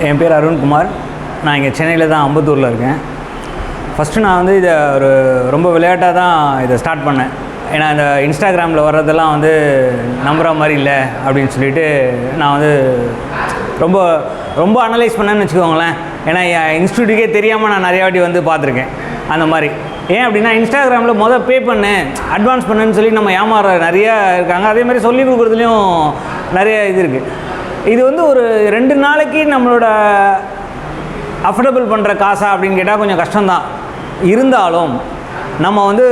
என் பேர் அருண்குமார். நான் இங்கே சென்னையில் தான் அம்பத்தூரில் இருக்கேன். ஃபஸ்ட்டு நான் வந்து இதை ஒரு ரொம்ப விளையாட்டாக தான் இதை ஸ்டார்ட் பண்ணேன். ஏன்னா இந்த இன்ஸ்டாகிராமில் வர்றதெல்லாம் வந்து நம்புகிற மாதிரி இல்லை அப்படின்னு சொல்லிட்டு நான் வந்து ரொம்ப ரொம்ப அனலைஸ் பண்ணேன்னு வச்சுக்கோங்களேன். ஏன்னா என் இன்ஸ்டியூட்டுக்கே தெரியாமல் நான் நிறையா வாட்டி வந்து பார்த்துருக்கேன் அந்த மாதிரி. ஏன் அப்படின்னா இன்ஸ்டாகிராமில் பே பண்ணு, அட்வான்ஸ் பண்ணுன்னு சொல்லி நம்ம ஏமாற நிறையா இருக்காங்க. அதே மாதிரி சொல்லிக் கொடுக்குறதுலையும் நிறைய இது இருக்குது. இது வந்து ஒரு 2 நாளைக்கு நம்மளோட அஃபோர்டபுள் பண்ணுற காசா அப்படின்னு கேட்டால் கொஞ்சம் கஷ்டம்தான். இருந்தாலும் நம்ம வந்து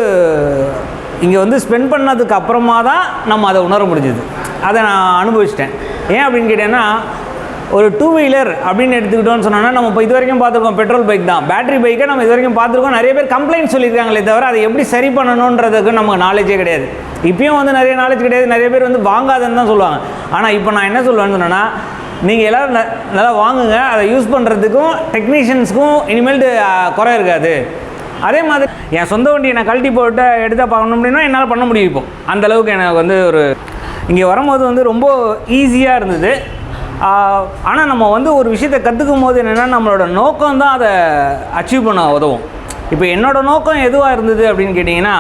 இங்கே வந்து ஸ்பெண்ட் பண்ணதுக்கு அப்புறமா தான் நம்ம அதை உணர முடிஞ்சுது. அதை நான் அனுபவிச்சிட்டேன். ஏன் அப்படின்னு கேட்டேன்னா, ஒரு 2 வீலர் அப்படின்னு எடுத்துக்கிட்டோன்னு சொன்னோன்னா, நம்ம இப்போ இது வரைக்கும் பார்த்துருக்கோம் பெட்ரோல் பைக் தான். பேட்டரி பைக்கை நம்ம இது வரைக்கும் பார்த்துருக்கோம். நிறைய பேர் கம்ப்ளைண்ட் சொல்லியிருக்காங்களே தவிர அதை எப்படி சரி பண்ணணுன்றதுக்கு நமக்கு நாலேஜே கிடையாது. இப்பயும் வந்து நிறைய நாலேஜ் கிடையாது. நிறைய பேர் வந்து வாங்காதுன்னு தான் சொல்லுவாங்க. ஆனால் இப்போ நான் என்ன சொல்லுவேன்னு சொன்னேன்னா, நீங்கள் எல்லோரும் நல்லா வாங்குங்க. அதை யூஸ் பண்ணுறதுக்கும் டெக்னீஷியன்ஸுக்கும் இனிமேல்ட்டு குறை இருக்காது. அதே மாதிரி என் சொந்த வண்டியை நான் கழட்டி போட்டு எடுத்தால் பார்க்கணும் அப்படின்னா என்னால் பண்ண முடியும். இப்போ அந்தளவுக்கு எனக்கு வந்து ஒரு இங்கே வரும்போது வந்து ரொம்ப ஈஸியாக இருந்தது. ஆனால் நம்ம வந்து ஒரு விஷயத்தை கற்றுக்கும் போது என்னென்னா, நம்மளோட நோக்கம் தான் அதை அச்சீவ் பண்ண உதவும். இப்போ என்னோடய நோக்கம் எதுவாக இருந்தது அப்படின்னு கேட்டிங்கன்னா,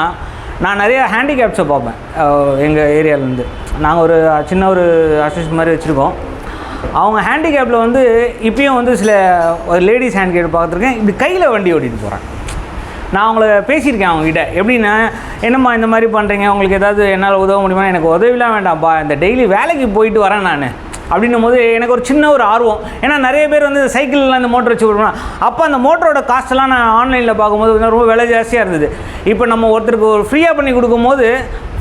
நான் நிறைய ஹேண்டிகேப்ஸை பார்ப்பேன். எங்கள் ஏரியாவிலேருந்து நாங்கள் ஒரு சின்ன ஒரு அசோசியேஷன் மாதிரி வச்சுருக்கோம். அவங்க ஹேண்டிகேப்பில் வந்து இப்பயும் வந்து சில லேடிஸ் ஹேண்டிகேப் பார்த்துருக்கேன். இப்படி கையில் வண்டி ஓட்டிகிட்டு போகிறேன். நான் அவங்கள பேசியிருக்கேன் அவங்ககிட்ட. எப்படின்னா, என்னம்மா இந்த மாதிரி பண்ணுறீங்க, உங்களுக்கு ஏதாவது என்னால் உதவ முடியுமா? எனக்கு உதவிலாம் வேண்டாம்ப்பா, இந்த டெய்லி வேலைக்கு போயிட்டு வரேன் நான் அப்படின்னும் போது எனக்கு ஒரு சின்ன ஒரு ஆர்வம். ஏன்னா நிறைய பேர் வந்து சைக்கிளில் அந்த மோட்டர் வச்சு விடுவாங்க. அப்போ அந்த மோட்டரோட காஸ்ட்டெல்லாம் நான் ஆன்லைனில் பார்க்கும்போது ரொம்ப விலை ஜாஸ்தியாக இருந்தது. இப்போ நம்ம ஒருத்தருக்கு ஒரு ஃப்ரீயாக பண்ணி கொடுக்கும்போது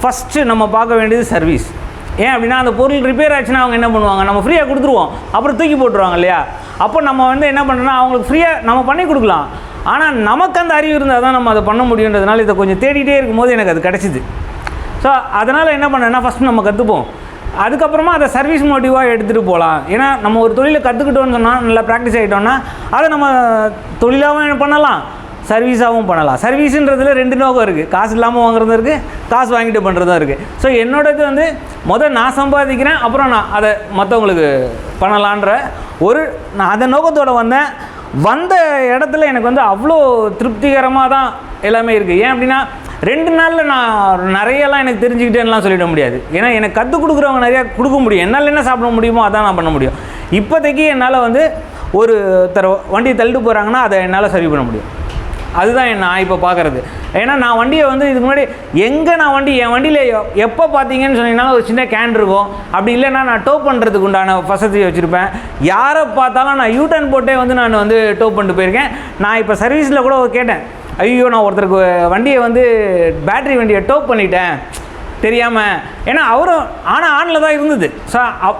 ஃபஸ்ட்டு நம்ம பார்க்க வேண்டியது சர்வீஸ். ஏன் அப்படின்னா, அந்த பொருள் ரிப்பேர் ஆச்சுன்னா அவங்க என்ன பண்ணுவாங்க, நம்ம ஃப்ரீயாக கொடுத்துருவோம், அப்புறம் தூக்கி போட்டுருவாங்க இல்லையா? அப்போ நம்ம வந்து என்ன பண்ணுறோன்னா, அவங்களுக்கு ஃப்ரீயாக நம்ம பண்ணி கொடுக்கலாம். ஆனால் நமக்கு அந்த அறிவு இருந்தால் தான் நம்ம அதை பண்ண முடியுன்றதுனால இதை கொஞ்சம் தேடிகிட்டே இருக்கும்போது எனக்கு அது கிடச்சிது. ஸோ அதனால் என்ன பண்ணேன்னா, ஃபஸ்ட்டு நம்ம கற்றுப்போம். அதுக்கப்புறமா அதை சர்வீஸ் மோட்டிவாக எடுத்துகிட்டு போகலாம். ஏன்னா நம்ம ஒரு தொழிலை கற்றுக்கிட்டோன்னு சொன்னால், நல்லா ப்ராக்டிஸ் ஆகிட்டோன்னா அதை நம்ம தொழிலாகவும் பண்ணலாம், சர்வீஸாகவும் பண்ணலாம். சர்வீஸுன்றதுல 2 நோக்கம் இருக்குது. காசு இல்லாமல் வாங்குறதும் இருக்குது, காசு வாங்கிட்டு பண்ணுறதும் இருக்குது. ஸோ என்னோடது வந்து நான் சம்பாதிக்கிறேன், அப்புறம் நான் அதை மற்றவங்களுக்கு பண்ணலான்ற நான் அந்த நோக்கத்தோடு வந்த இடத்துல எனக்கு வந்து அவ்வளோ திருப்திகரமாக தான் எல்லாமே இருக்குது. ஏன் அப்படின்னா, 2 நாளில் நான் நிறையெல்லாம் எனக்கு தெரிஞ்சுக்கிட்டேன்லாம் சொல்லிட முடியாது. ஏன்னா எனக்கு கற்றுக் கொடுக்குறவங்க நிறையா கொடுக்க முடியும். என்னால் என்ன சாப்பிட முடியுமோ அதான் நான் பண்ண முடியும். இப்போதைக்கு என்னால் வந்து ஒருத்தர் வண்டியை தள்ளிட்டு போகிறாங்கன்னா அதை என்னால் சரி பண்ண முடியும். அதுதான் நான் இப்போ பார்க்குறது. ஏன்னா நான் வண்டியை வந்து இதுக்கு முன்னாடி என் வண்டியில் எப்போ பார்த்தீங்கன்னு சொன்னீங்கன்னா ஒரு சின்ன கேன் இருக்கும். அப்படி இல்லைன்னா நான் டோ பண்ணுறதுக்கு உண்டான வசதியை வச்சுருப்பேன். யாரை பார்த்தாலும் நான் யூட்டர்ன் போட்டே வந்து நான் வந்து டோ பண்ணிட்டு போயிருக்கேன். நான் இப்போ சர்வீஸில் கூட கேட்டேன், ஐயோ நான் ஒருத்தருக்கு வண்டியை வந்து பேட்ரி வண்டியை டோ பண்ணிட்டேன் தெரியாமல். ஏன்னா அவரும் ஆனில் தான் இருந்தது. ஸோ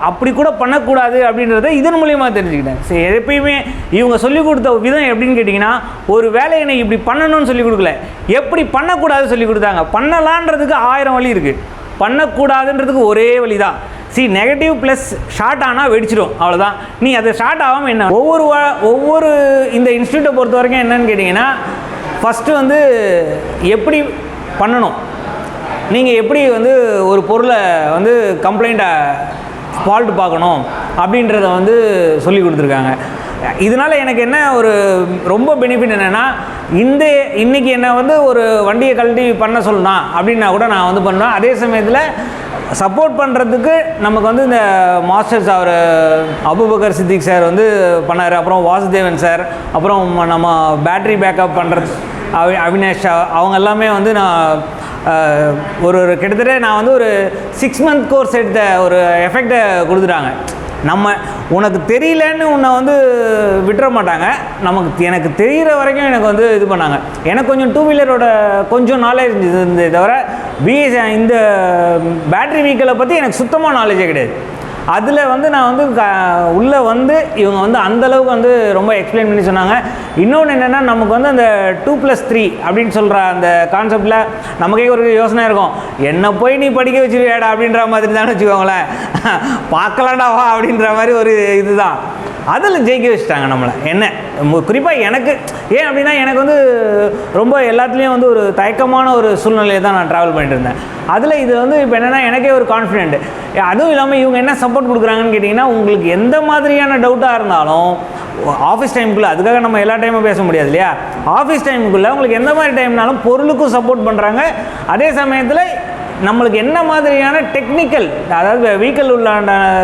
அப்படி கூட பண்ணக்கூடாது அப்படின்றத இதன் மூலியமாக தெரிஞ்சுக்கிட்டேன். சரி, எப்பயுமே இவங்க சொல்லிக் கொடுத்த விதம் எப்படின்னு கேட்டிங்கன்னா, ஒரு வேலையை இப்படி பண்ணணும்னு சொல்லிக் கொடுக்கல, எப்படி பண்ணக்கூடாது சொல்லிக் கொடுத்தாங்க. பண்ணலான்றதுக்கு 1000 வழி இருக்குது, பண்ணக்கூடாதுன்றதுக்கு ஒரே வழி தான். நெகட்டிவ் ப்ளஸ் ஷார்ட் ஆனால் வெடிச்சிடும், அவ்வளோதான். நீ அதை ஷார்ட் ஆகாமல் என்ன ஒவ்வொரு இந்த இன்ஸ்டியூட்டை பொறுத்த வரைக்கும் என்னன்னு கேட்டிங்கன்னா, ஃபஸ்ட்டு வந்து எப்படி பண்ணணும், நீங்கள் எப்படி வந்து ஒரு பொருளை வந்து கம்ப்ளைண்ட்டை ஃபால்ட் பார்க்கணும் அப்படின்றத வந்து சொல்லி கொடுத்துருக்காங்க. இதனால் எனக்கு என்ன ஒரு ரொம்ப பெனிஃபிட் என்னென்னா, இன்றைக்கி என்னை வந்து ஒரு வண்டியை கழட்டி பண்ண சொல்லலாம் அப்படின்னா கூட நான் வந்து பண்ணுவேன். அதே சமயத்தில் சப்போர்ட் பண்ணுறதுக்கு நமக்கு வந்து இந்த மாஸ்டர்ஸ் அவர் அபுபக்கர் சித்திக் சார் வந்து பண்ணார். அப்புறம் வாசுதேவன் சார், அப்புறம் நம்ம பேட்ரி பேக்கப் பண்ணுறது அவினாஷ், அவங்க எல்லாமே வந்து நான் கிட்டத்தட்ட நான் வந்து ஒரு 6 மந்த் கோர்ஸ் எடுத்த ஒரு எஃபெக்டை கொடுத்துட்டாங்க. உனக்கு தெரியலன்னு உன்னை வந்து விட்டுற மாட்டாங்க. எனக்கு தெரிகிற வரைக்கும் எனக்கு வந்து இது பண்ணாங்க. எனக்கு கொஞ்சம் 2 வீலரோட கொஞ்சம் நாலேஜ் இருந்ததே தவிர இந்த பேட்ரி வெஹிக்கிளை பற்றி எனக்கு சுத்தமாக நாலேஜே கிடையாது. அதில் வந்து நான் வந்து உள்ளே வந்து இவங்க வந்து அந்தளவுக்கு வந்து ரொம்ப எக்ஸ்பிளைன் பண்ணி சொன்னாங்க. இன்னொன்று என்னென்னா, நமக்கு வந்து அந்த 2+3 அப்படின்னு சொல்கிற அந்த கான்செப்டில் நமக்கே ஒரு யோசனை இருக்கும், என்ன போய் நீ படிக்க வச்சுருவியாடா அப்படின்ற மாதிரி தான் வச்சுக்கோங்களேன். பார்க்கலாடாவா அப்படின்ற மாதிரி ஒரு இதுதான். அதில் ஜெயிக்க வச்சுட்டாங்க நம்மளை. என்ன குறிப்பாக எனக்கு ஏன் அப்படின்னா, எனக்கு வந்து ரொம்ப எல்லாத்துலேயும் வந்து ஒரு தயக்கமான ஒரு சூழ்நிலையை தான் நான் ட்ராவல் பண்ணிட்டு இருந்தேன். அதில் இது வந்து இப்போ என்னென்னா எனக்கே ஒரு கான்ஃபிடென்ட். அதுவும் இல்லாமல் இவங்க என்ன சப்போர்ட் கொடுக்குறாங்கன்னு கேட்டிங்கன்னா, உங்களுக்கு எந்த மாதிரியான டவுட்டாக இருந்தாலும் ஆஃபீஸ் டைமுக்குள்ளே, அதுக்காக நம்ம எல்லா டைமும் பேச முடியாது இல்லையா, ஆஃபீஸ் டைமுக்குள்ளே உங்களுக்கு எந்த மாதிரி டைம்னாலும் பொருளுக்கும் சப்போர்ட் பண்ணுறாங்க. அதே சமயத்தில் நம்மளுக்கு என்ன மாதிரியான டெக்னிக்கல், அதாவது வெஹிக்கிள் உள்ள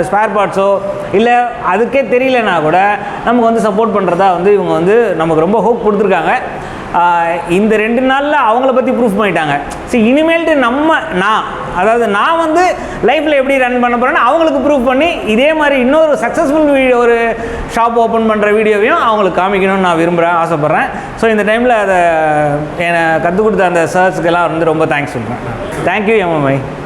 ஸ்பேர் பார்ட்ஸோ இல்லை அதுக்கே தெரியலனா கூட நமக்கு வந்து சப்போர்ட் பண்ணுறதா வந்து இவங்க வந்து நமக்கு ரொம்ப ஹோப் கொடுத்துருக்காங்க. இந்த 2 நாளில் அவங்கள பற்றி ப்ரூஃப் பண்ணிட்டாங்க. சரி, இனிமேல்ட்டு நான் வந்து லைஃப்பில் எப்படி ரன் பண்ண போகிறேன்னு அவங்களுக்கு ப்ரூஃப் பண்ணி இதே மாதிரி இன்னொரு சக்ஸஸ்ஃபுல் ஒரு ஷாப் ஓப்பன் பண்ணுற வீடியோவையும் அவங்களுக்கு காமிக்கணும்னு நான் விரும்புகிறேன், ஆசைப்பட்றேன். ஸோ இந்த டைமில் அதை என்னை கற்றுக் கொடுத்த அந்த சார்ஸ்க்கெல்லாம் வந்து ரொம்ப தேங்க்ஸ் சொல்கிறேன். Thank you MMI.